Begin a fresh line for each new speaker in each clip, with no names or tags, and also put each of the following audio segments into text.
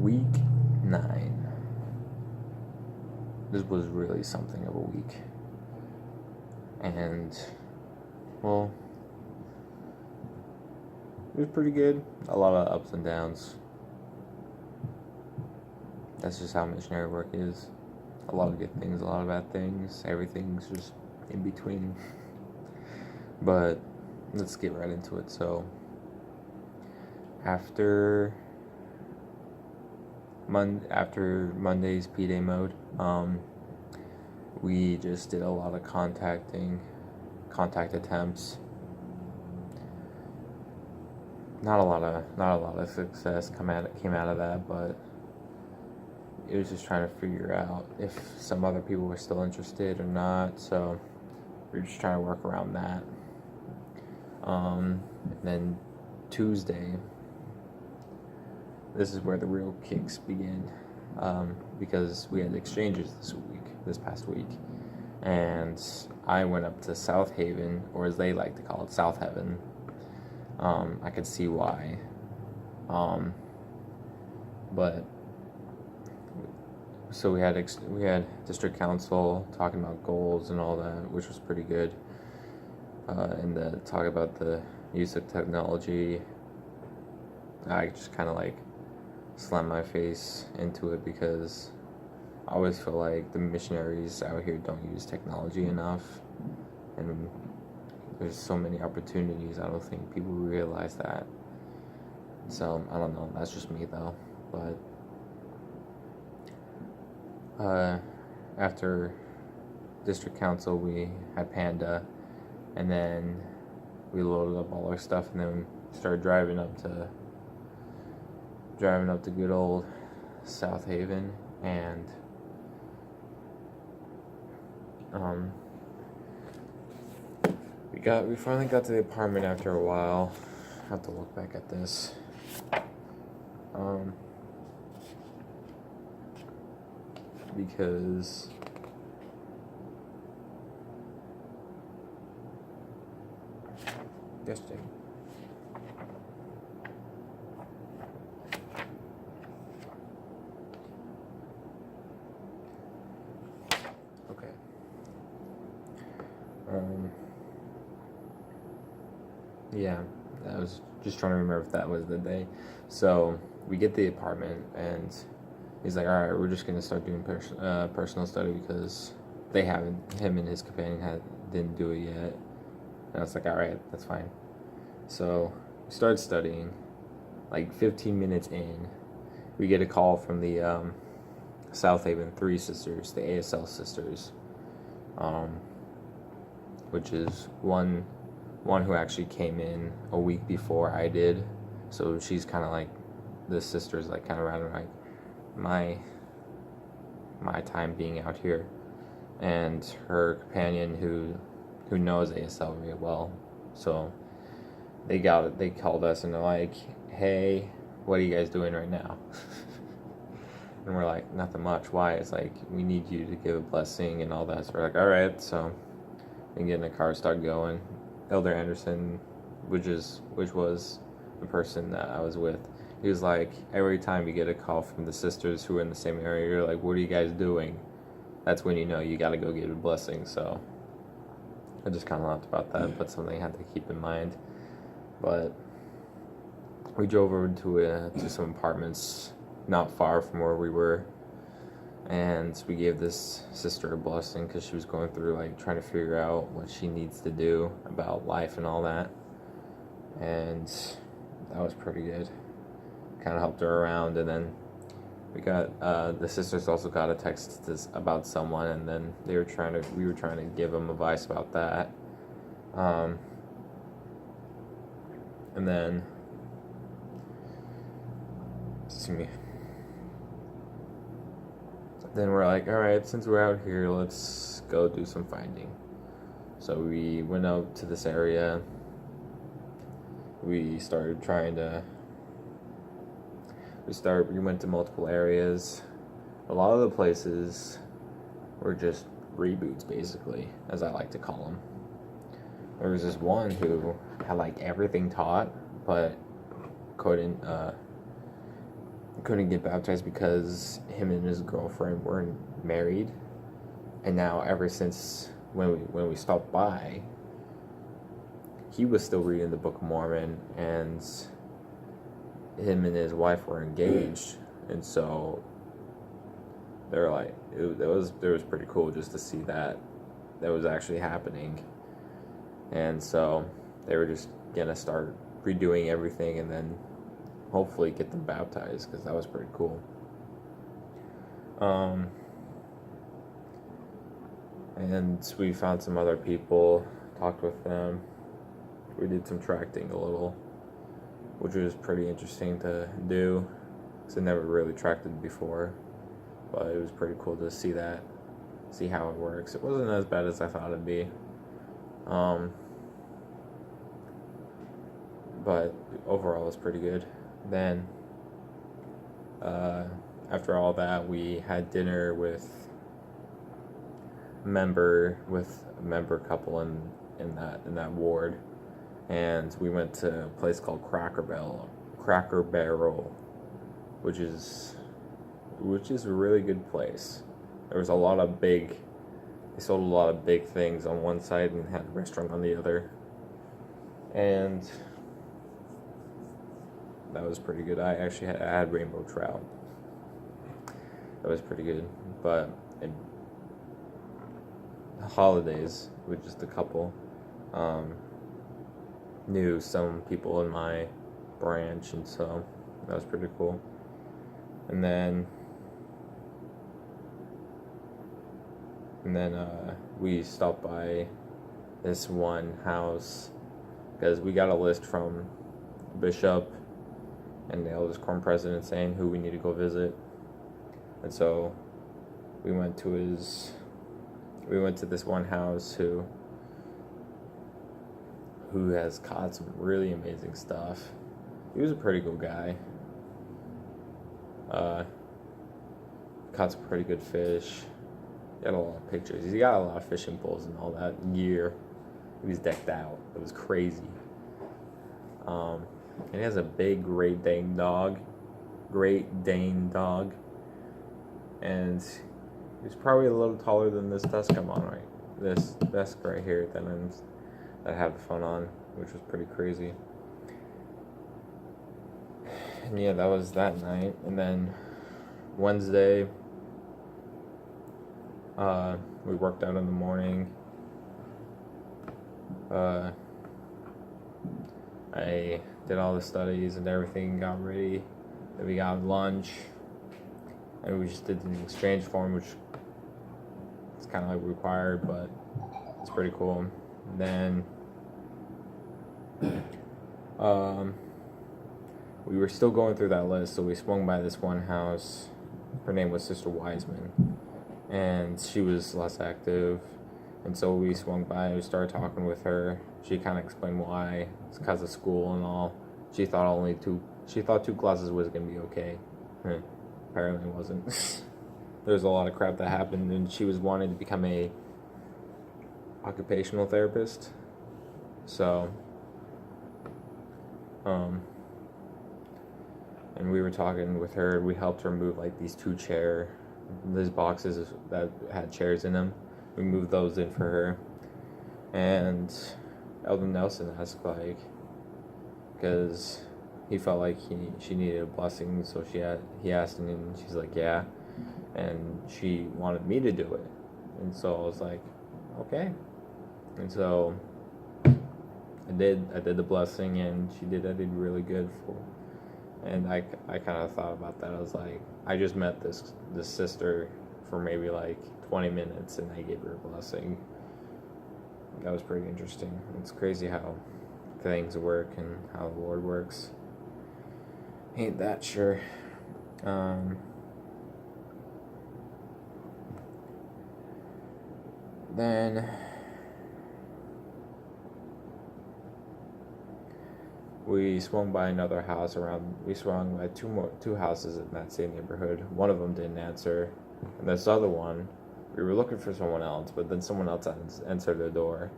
Week 9. This was really something of a week. And, well, it was pretty good. A lot of ups and downs. That's just how missionary work is. A lot of good things, a lot of bad things. Everything's just in between. But let's get right into it. So, after Monday's P-Day mode, we just did a lot of contact attempts. Not a lot of success came out of that, but it was just trying to figure out if some other people were still interested or not. So we're just trying to work around that. And then Tuesday, this is where the real kicks begin, because we had exchanges this past week, and I went up to South Haven, or as they like to call it, South Heaven. I could see why, but so we had district council talking about goals and all that, which was pretty good, and the talk about the use of technology. I just kind of like slammed my face into it because I always feel like the missionaries out here don't use technology enough, and there's so many opportunities. I don't think people realize that. So I don't know, that's just me though. But after district council, we had Panda, and then we loaded up all our stuff, and then started driving up to good old South Haven. And we finally got to the apartment after a while. I have to look back at this. Because yesterday. Okay. Yeah, I was just trying to remember if that was the day. So we get the apartment, and he's like, all right, we're just going to start doing personal study because him and his companion didn't do it yet. And I was like, all right, that's fine. So we started studying. Like 15 minutes in, we get a call from the South Haven 3 sisters, the ASL sisters, which is one who actually came in a week before I did. So she's kind of like, this sister's like kind of around like my time being out here, and her companion who knows ASL really well. So they called us and they're like, hey, what are you guys doing right now? And we're like, nothing much. Why? It's like, we need you to give a blessing and all that. So we're like, all right. So we get in the car, start going. Elder Anderson, which was the person that I was with, he was like, every time you get a call from the sisters who are in the same area, you're like, what are you guys doing? That's when you know you got to go get a blessing. So I just kind of laughed about that, but something I had to keep in mind. But we drove over to some apartments not far from where we were, and we gave this sister a blessing because she was going through like trying to figure out what she needs to do about life and all that, and that was pretty good. Kind of helped her around. And then we got the sisters also got a text about someone, and then we were trying to give them advice about that, and then then we're like, all right, since we're out here, let's go do some finding. So we went out to this area. We went to multiple areas. A lot of the places were just reboots, basically, as I like to call them. There was this one who had like everything taught, but couldn't couldn't get baptized because him and his girlfriend weren't married, and now ever since when we stopped by, he was still reading the Book of Mormon, and him and his wife were engaged, and so they're like, it was pretty cool just to see that was actually happening. And so they were just gonna start redoing everything and then hopefully get them baptized, because that was pretty cool. And we found some other people, talked with them. We did some tracting a little, which was pretty interesting to do, because I never really tracted before, but it was pretty cool to see how it works. It wasn't as bad as I thought it'd be, but overall it's pretty good. Then after all that, we had dinner with a member couple in that ward, and we went to a place called Cracker Barrel, which is a really good place. There was they sold a lot of big things on one side and had a restaurant on the other, and that was pretty good. I actually had rainbow trout. That was pretty good. But in the holidays, with just a couple, knew some people in my branch, and so that was pretty cool. And then we stopped by this one house because we got a list from Bishop and the eldest quorum president saying who we need to go visit. And so we went to this one house who has caught some really amazing stuff. He was a pretty good guy. Caught some pretty good fish. He had a lot of pictures. He got a lot of fishing poles and all that gear. He was decked out. It was crazy. And he has a big Great Dane dog. And he's probably a little taller than this desk I'm on this desk right here that I have the phone on, which was pretty crazy. And yeah, that was that night. And then Wednesday, we worked out in the morning. I did all the studies and everything, got ready. Then we got lunch, and we just did the exchange form, which is kind of like required, but it's pretty cool. And then we were still going through that list, so we swung by this one house. Her name was Sister Wiseman, and she was less active, and so we swung by. We started talking with her. She kind of explained why. It's because of school and all. She thought two classes was gonna be okay. Apparently it wasn't. There's a lot of crap that happened, and she was wanting to become a occupational therapist. So and we were talking with her. We helped her move like these boxes that had chairs in them. We moved those in for her. And Elder Nelson asked, like, because he felt like she needed a blessing, so he asked, and she's like, yeah, and she wanted me to do it, and so I was like, okay, and so I did the blessing, and I did really good for. And I kind of thought about that. I was like, I just met this sister for maybe like 20 minutes, and I gave her a blessing. That was pretty interesting. It's crazy how things work and how the Lord works. Ain't that sure? Then we swung by another house we swung by two houses in that same neighborhood. One of them didn't answer, and this other one, we were looking for someone else, but then someone else answered the door,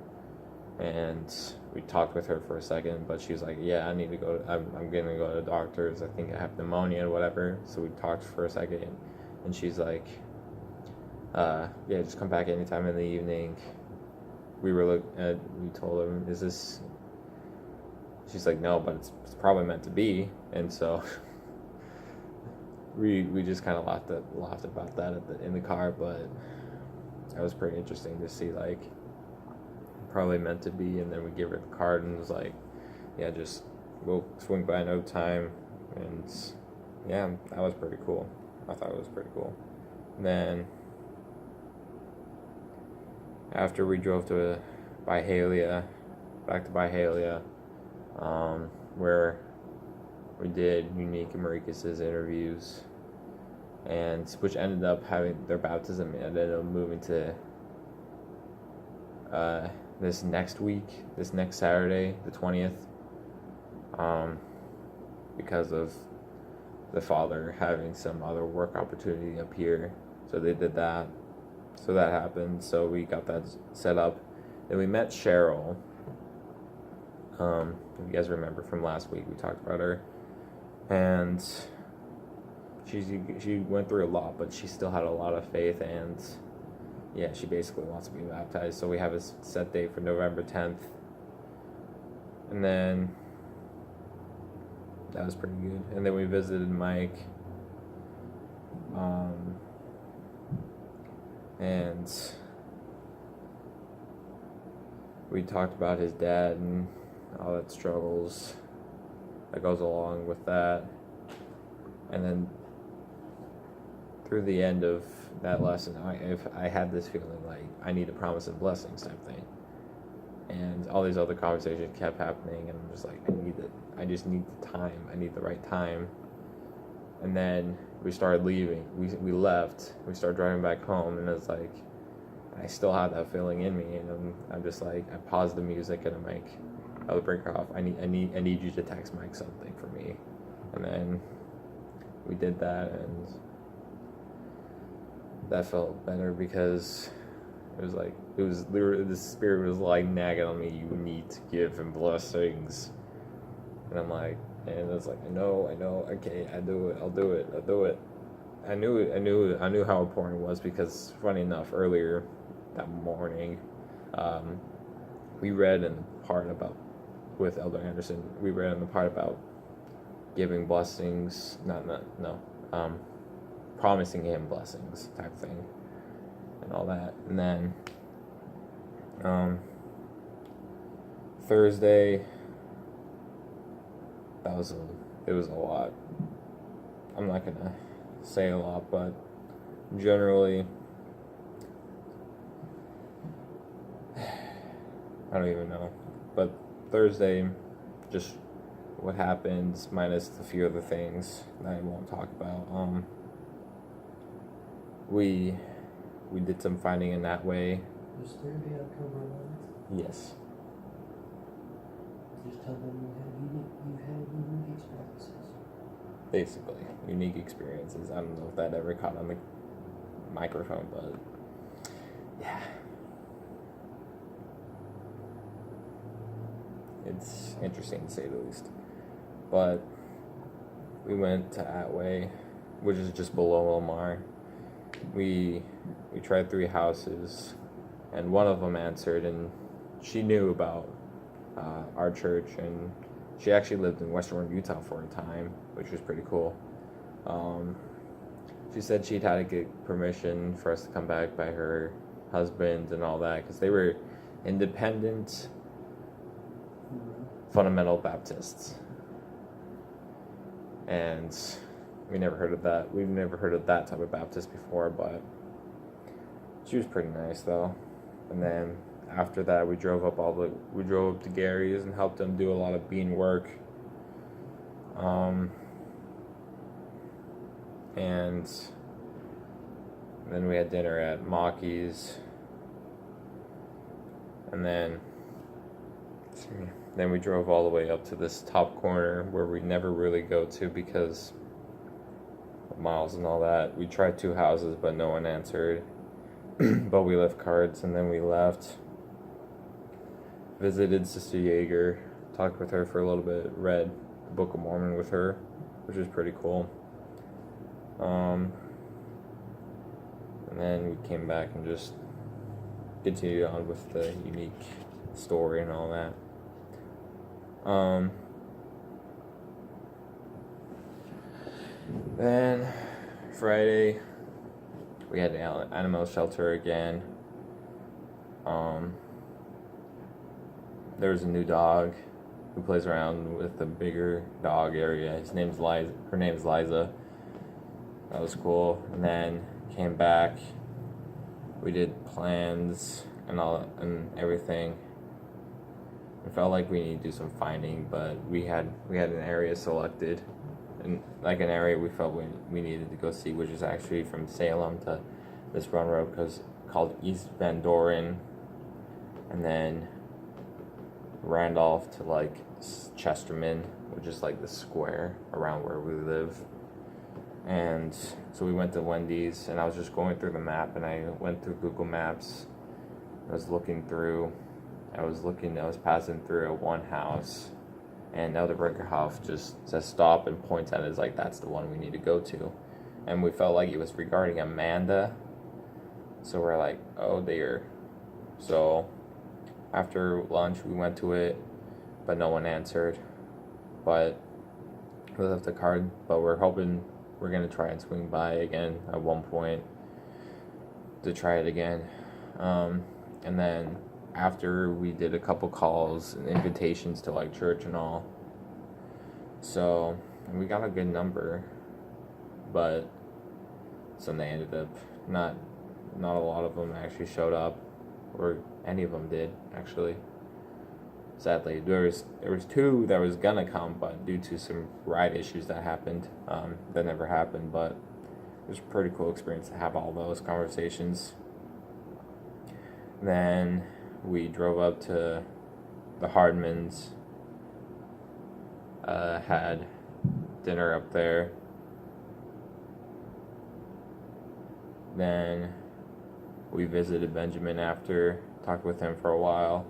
and we talked with her for a second, but she was like, yeah, I need to go, I'm gonna go to the doctors, I think I have pneumonia or whatever. So we talked for a second, and she's like, yeah, just come back anytime in the evening. We told her, is this, she's like, no, but it's probably meant to be. And so we just kind of laughed about that in the car, but that was pretty interesting to see, like, probably meant to be. And then we gave her the card and was like, yeah, just we'll swing by another time. And yeah, that was pretty cool. I thought it was pretty cool. And then after we drove to Byhalia, back to Byhalia, where we did Unique and Maricus's interviews, and which ended up having their baptism ended up moving to this next Saturday, the 20th, because of the father having some other work opportunity up here. So they did that. So that happened. So we got that set up. Then we met Cheryl. If you guys remember from last week, we talked about her. And she went through a lot, but she still had a lot of faith, and yeah, she basically wants to be baptized. So we have a set date for November 10th. And then that was pretty good. And then we visited Mike. And we talked about his dad and all that struggles that goes along with that. And then through the end of that lesson, I had this feeling like I need a promise and blessings type thing. And all these other conversations kept happening, and I'm just like, I just need the time. I need the right time. And then we started leaving. We left. We started driving back home, and it's like, I still had that feeling in me, and I'm just like, I paused the music, and I'm like, I would break her off. I need you to text Mike something for me. And then we did that, and that felt better because the spirit was like nagging on me. You need to give him blessings, and I'm like, and it's like, I know, okay, I'll do it. I knew how important it was because, funny enough, earlier that morning, we read in the part about, with Elder Anderson, we read in the part about giving blessings, promising him blessings type thing, and all that. And then Thursday, it was a lot. I'm not gonna say a lot, but generally, I don't even know. But Thursday, just what happens minus a few other things that I won't talk about. We did some finding in that way.
Was Thursday October 11th?
Yes.
Just tell them you had unique experiences.
Basically, unique experiences. I don't know if that ever caught on the microphone, but yeah. It's interesting to say the least. But we went to Atway, which is just below Omar. We tried 3 houses, and one of them answered, and she knew about our church, and she actually lived in Western Utah for a time, which was pretty cool. She said she'd had to get permission for us to come back by her husband and all that, because they were independent fundamental Baptists, and we never heard of that. We've never heard of that type of Baptist before, but she was pretty nice though. And then after that, we drove up to Gary's and helped them do a lot of bean work. And then we had dinner at Maki's, and then we drove all the way up to this top corner where we never really go to because of miles and all that. We tried 2 houses, but no one answered. But we left cards, and then we left. visited Sister Yeager, talked with her for a little bit, read the Book of Mormon with her, which was pretty cool. And then we came back and just continued on with the unique story and all that. Then Friday we had the animal shelter again. There was a new dog who plays around with the bigger dog area. Her name's Liza. That was cool. And then came back. We did plans and everything. It felt like we needed to do some finding, but we had an area selected, and like an area we felt we needed to go see, which is actually from Salem to this run road called East Van Doren, and then Randolph to like Chesterman, which is like the square around where we live. And so we went to Wendy's, and I was just going through the map, and I went through Google Maps. I was passing through one house, and now the Bricker just says stop and points at it as like that's the one we need to go to. And we felt like it was regarding Amanda. So we're like, oh dear. So after lunch we went to it, but no one answered. But we left the card, but we're hoping we're gonna try and swing by again at one point to try it again. And then after we did a couple calls and invitations to like church and all. So we got a good number, but Sunday ended up not a lot of them actually showed up, or any of them did actually. Sadly, there was two that was gonna come, but due to some ride issues that happened, that never happened. But it was a pretty cool experience to have all those conversations. Then we drove up to the Hardmans, had dinner up there. Then we visited Benjamin after, talked with him for a while,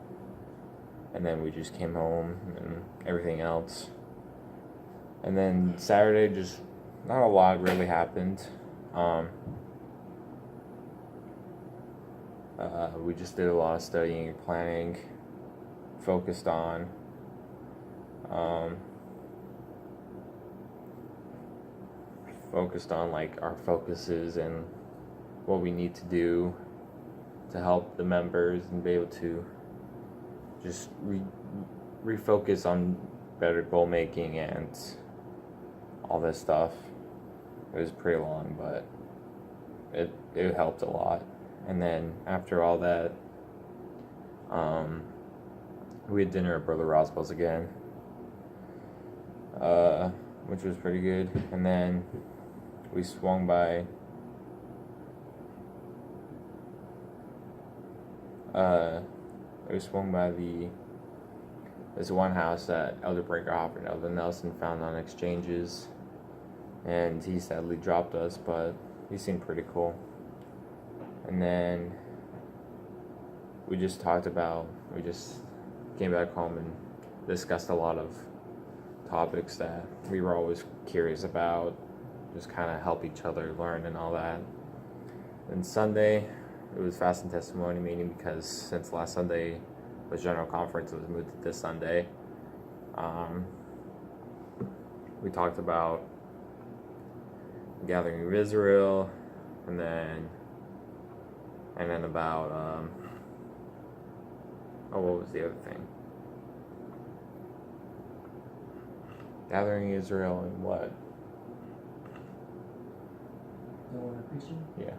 and then we just came home and everything else. And then Saturday, just not a lot really happened. We just did a lot of studying and planning, focused on like our focuses and what we need to do to help the members and be able to just refocus on better goal making and all this stuff. It was pretty long, but it helped a lot. And then after all that, we had dinner at Brother Roswell's again, which was pretty good. And then we swung by there's one house that Elder Breakerhoff and Elder Nelson found on exchanges, and he sadly dropped us, but he seemed pretty cool. And then we just came back home and discussed a lot of topics that we were always curious about, just kind of help each other learn and all that. And Sunday, it was fast and testimony meeting, because since last Sunday was general conference, it was moved to this Sunday. We talked about the gathering of Israel, and then about what was the other thing? Gathering Israel and what?
The one preaching?
Yeah.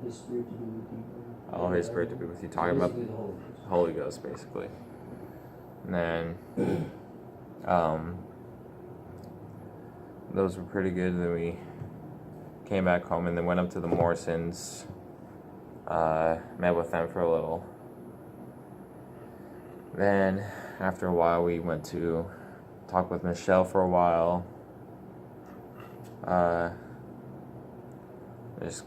His spirit to be with you.
Oh, His Spirit to be with you. Talking about
Basically the
Holy Ghost, basically. And then, those were pretty good. Then we came back home and then went up to the Morrisons, met with them for a little. Then, after a while, we went to talk with Michelle for a while. Just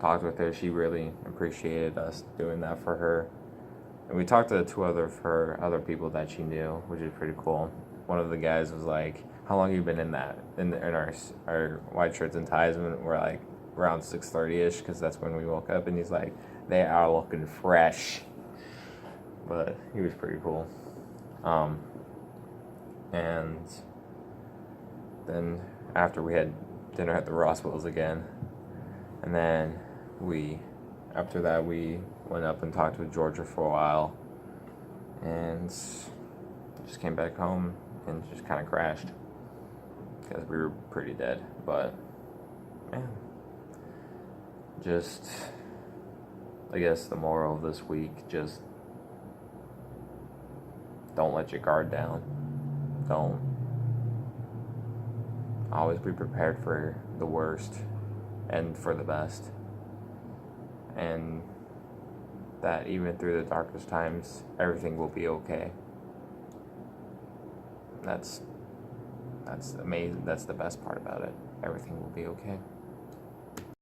talked with her. She really appreciated us doing that for her. And we talked to two other people that she knew, which is pretty cool. One of the guys was like, "How long have you been in that? In our white shirts and ties?" And we're like around 6:30ish, because that's when we woke up. And he's like, "They are looking fresh." But he was pretty cool. And then after we had dinner at the Roswells again, and then after that we went up and talked with Georgia for a while, and just came back home and just kind of crashed because we were pretty dead. But man, just, I guess the moral of this week, just don't let your guard down. Don't. Always be prepared for the worst and for the best. And that even through the darkest times, everything will be okay. That's amazing. That's the best part about it. Everything will be okay.